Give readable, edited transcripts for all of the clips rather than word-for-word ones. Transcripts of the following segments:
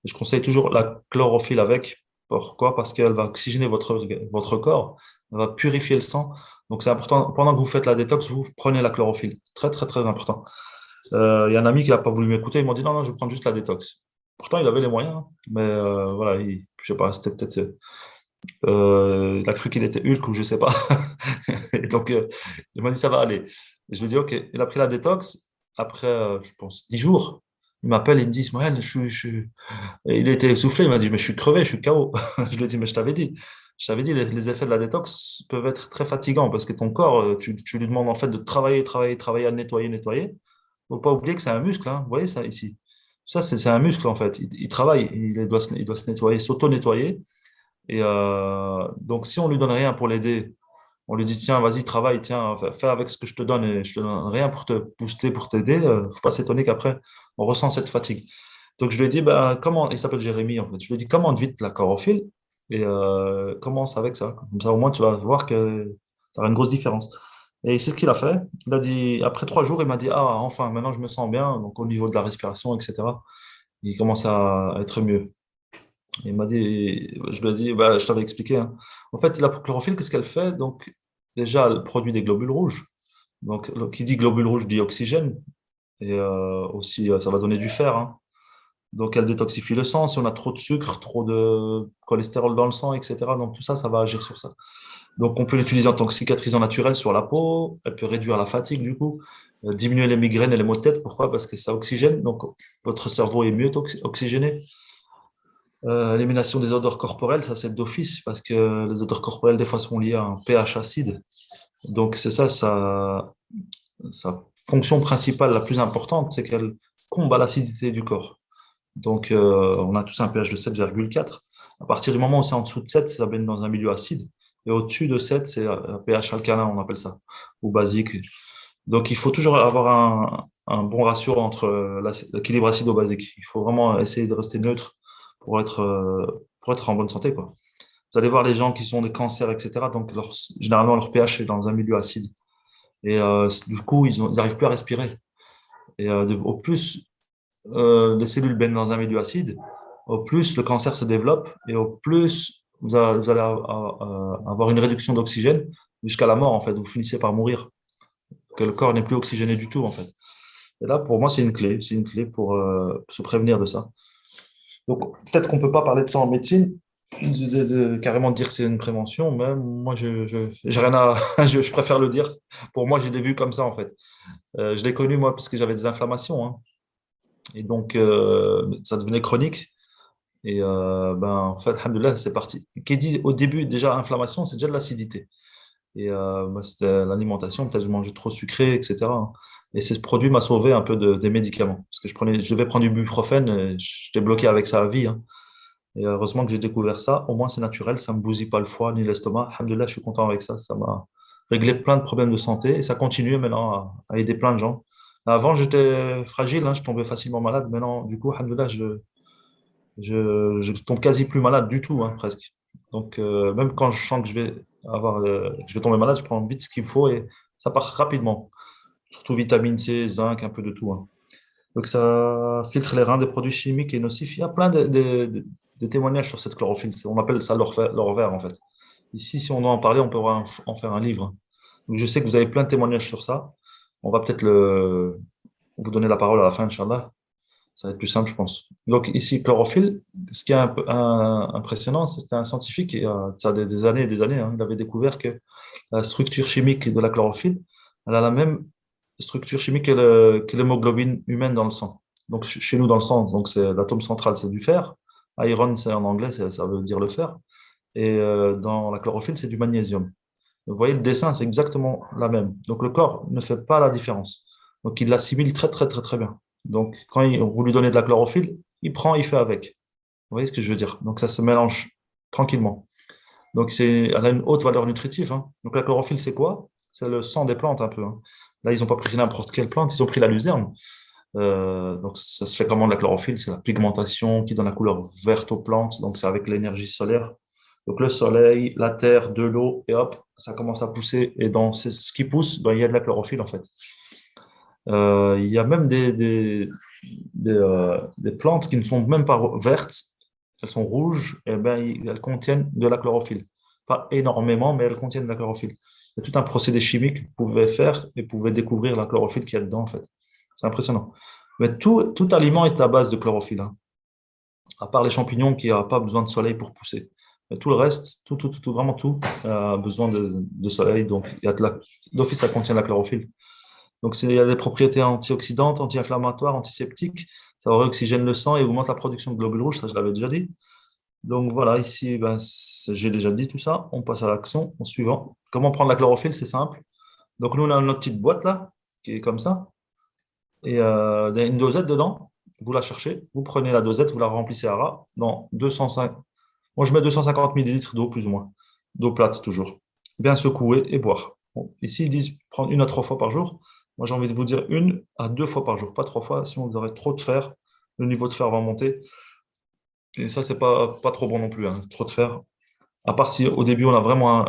Et je conseille toujours la chlorophylle avec. Pourquoi? Parce qu'elle va oxygéner votre corps, elle va purifier le sang. Donc c'est important, pendant que vous faites la détox, vous prenez la chlorophylle. C'est très, très, très important. Il y a un ami qui n'a pas voulu m'écouter, il m'a dit non, non, je vais prendre juste la détox. Pourtant, il avait les moyens, hein. Mais voilà, je sais pas, c'était peut-être. Il a cru qu'il était Hulk ou je sais pas. Et donc, il m'a dit ça va aller. Et je lui ai dit ok. Il a pris la détox. Après, je pense, 10 jours, il m'appelle, il me dit Ismaël, et il était essoufflé, il m'a dit mais je suis crevé, je suis KO. Je lui ai dit mais je t'avais dit. Je t'avais dit, les effets de la détox peuvent être très fatigants parce que ton corps, tu lui demandes en fait de travailler, travailler, travailler, à nettoyer, nettoyer. Faut pas oublier que c'est un muscle, hein. Vous voyez ça ici. Ça, c'est un muscle en fait. Il travaille, il doit se nettoyer, s'auto-nettoyer. Et donc, si on lui donne rien pour l'aider, on lui dit, tiens, vas-y, travaille, tiens, fais avec ce que je te donne et je te donne rien pour te booster, pour t'aider, faut pas s'étonner qu'après, on ressent cette fatigue. Donc, je lui ai dit, ben, comment, il s'appelle Jérémy, en fait. Je lui ai dit, commande vite la chlorophylle et commence avec ça. Comme ça, au moins, tu vas voir que ça aura une grosse différence. Et c'est ce qu'il a fait. Il a dit, après 3 jours, il m'a dit, ah, enfin, maintenant, je me sens bien. Donc, au niveau de la respiration, etc., il commence à être mieux. Il m'a dit, je lui ai dit, bah, je t'avais expliqué, hein. En fait, la chlorophylle, qu'est-ce qu'elle fait? Donc, déjà, elle produit des globules rouges. Donc, qui dit globules rouges dit oxygène. Et aussi, ça va donner du fer, hein. Donc, elle détoxifie le sang. Si on a trop de sucre, trop de cholestérol dans le sang, etc. Donc, tout ça, ça va agir sur ça. Donc, on peut l'utiliser en tant que cicatrisant naturel sur la peau. Elle peut réduire la fatigue, du coup, diminuer les migraines et les maux de tête. Pourquoi? Parce que ça oxygène. Donc, votre cerveau est mieux oxygéné. Élimination des odeurs corporelles, ça c'est d'office parce que les odeurs corporelles des fois sont liées à un pH acide. Donc c'est ça, sa fonction principale la plus importante, c'est qu'elle combat l'acidité du corps. Donc on a tous un pH de 7,4. À partir du moment où c'est en dessous de 7, ça baigne dans un milieu acide. Et au-dessus de 7, c'est un pH alcalin, on appelle ça, ou basique. Donc il faut toujours avoir un bon ratio entre l'équilibre acido-basique. Il faut vraiment essayer de rester neutre pour être en bonne santé, quoi. Vous allez voir les gens qui ont des cancers, etc. Donc, généralement, leur pH est dans un milieu acide. Et du coup, ils n'arrivent plus à respirer. Et au plus les cellules baignent dans un milieu acide, au plus le cancer se développe et au plus vous allez avoir une réduction d'oxygène jusqu'à la mort, en fait. Vous finissez par mourir, que le corps n'est plus oxygéné du tout, en fait. Et là, pour moi, c'est une clé. C'est une clé pour se prévenir de ça. Donc, peut-être qu'on ne peut pas parler de ça en médecine, carrément dire que c'est une prévention, mais moi, j'ai rien à, je préfère le dire. Pour moi, je l'ai vu comme ça, en fait. Je l'ai connu, moi, parce que j'avais des inflammations, hein. Et donc, ça devenait chronique. Et ben, en fait, alhamdoulilah, c'est parti. Qui dit au début, déjà, inflammation, c'est déjà de l'acidité. Et moi, c'était l'alimentation, peut-être je mangeais trop sucré, etc., hein. Et ce produit m'a sauvé un peu des médicaments. Parce que je devais prendre du buprofène, et j'étais bloqué avec ça à vie, hein. Et heureusement que j'ai découvert ça. Au moins, c'est naturel, ça ne me bousille pas le foie ni l'estomac. Alhamdoulilah, je suis content avec ça. Ça m'a réglé plein de problèmes de santé et ça continue maintenant à aider plein de gens. Avant, j'étais fragile, hein, je tombais facilement malade. Maintenant, du coup, alhamdoulilah, je tombe quasi plus malade du tout, hein, presque. Donc, même quand je sens que que je vais tomber malade, je prends vite ce qu'il faut et ça part rapidement. Surtout vitamine C, zinc, un peu de tout, hein. Donc ça filtre les reins des produits chimiques et nocifs. Il y a plein de témoignages sur cette chlorophylle. On appelle ça l'or vert en fait. Ici, si on doit en parler, on pourra en faire un livre. Donc je sais que vous avez plein de témoignages sur ça. On va peut-être vous donner la parole à la fin, Inch'Allah. Ça va être plus simple, je pense. Donc ici, chlorophylle, ce qui est un peu impressionnant, c'est un scientifique qui a ça des années et des années, hein, il avait découvert que la structure chimique de la chlorophylle, elle a la même structure chimique que l'hémoglobine humaine dans le sang. Donc, chez nous, dans le sang, donc c'est l'atome central, c'est du fer. Iron, c'est en anglais, ça veut dire le fer. Et dans la chlorophylle, c'est du magnésium. Vous voyez, le dessin, c'est exactement la même. Donc, le corps ne fait pas la différence. Donc, il l'assimile très, très, très, très bien. Donc, quand vous lui donnez de la chlorophylle, il prend, il fait avec. Vous voyez ce que je veux dire? Donc, ça se mélange tranquillement. Donc, elle a une haute valeur nutritive, hein. Donc, la chlorophylle, c'est quoi? C'est le sang des plantes un peu, hein. Là, ils n'ont pas pris n'importe quelle plante, ils ont pris la luzerne. Donc, ça se fait comment de la chlorophylle? C'est la pigmentation qui donne la couleur verte aux plantes. Donc, c'est avec l'énergie solaire. Donc, le soleil, la terre, de l'eau, et hop, ça commence à pousser. Et dans ce qui pousse, ben, il y a de la chlorophylle, en fait. Il y a même des plantes qui ne sont même pas vertes, elles sont rouges, et ben, elles contiennent de la chlorophylle. Pas énormément, mais elles contiennent de la chlorophylle. Il y a tout un procédé chimique que vous pouvez faire et vous pouvez découvrir la chlorophylle qu'il y a dedans, en fait. C'est impressionnant. Mais tout aliment est à base de chlorophylle, hein, à part les champignons qui n'ont pas besoin de soleil pour pousser. Mais tout le reste, vraiment tout, a besoin de soleil. Donc, d'office, ça contient de la chlorophylle. Donc, il y a des propriétés antioxydantes, anti-inflammatoires, antiseptiques. Ça réoxygène le sang et augmente la production de globules rouges, ça je l'avais déjà dit. Donc voilà, ici, ben, j'ai déjà dit tout ça. On passe à l'action, au suivant. Comment prendre la chlorophylle? C'est simple. Donc nous, on a notre petite boîte là, qui est comme ça. Et il y a une dosette dedans. Vous la cherchez, vous prenez la dosette, vous la remplissez à ras dans 205. Moi, je mets 250 millilitres d'eau, plus ou moins. D'eau plate, toujours. Bien secouer et boire. Bon, ici, ils disent prendre 1 à 3 fois par jour. Moi, j'ai envie de vous dire 1 à 2 fois par jour, pas 3 fois. Sinon, vous aurez trop de fer. Le niveau de fer va monter. Et ça, c'est pas trop bon non plus, hein, trop de fer. À part si au début, on a vraiment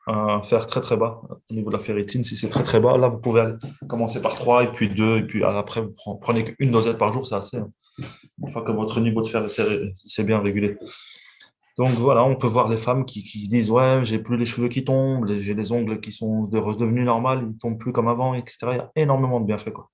un fer très très bas au niveau de la ferritine. Si c'est très très bas, là, vous pouvez commencer par 3 et puis 2 et puis après, vous prenez qu'une dosette par jour, c'est assez, hein. Une fois que votre niveau de fer est bien régulé. Donc voilà, on peut voir les femmes qui disent ouais, j'ai plus les cheveux qui tombent, j'ai les ongles qui sont redevenus normaux, ils tombent plus comme avant, etc. Il y a énormément de bienfaits, quoi.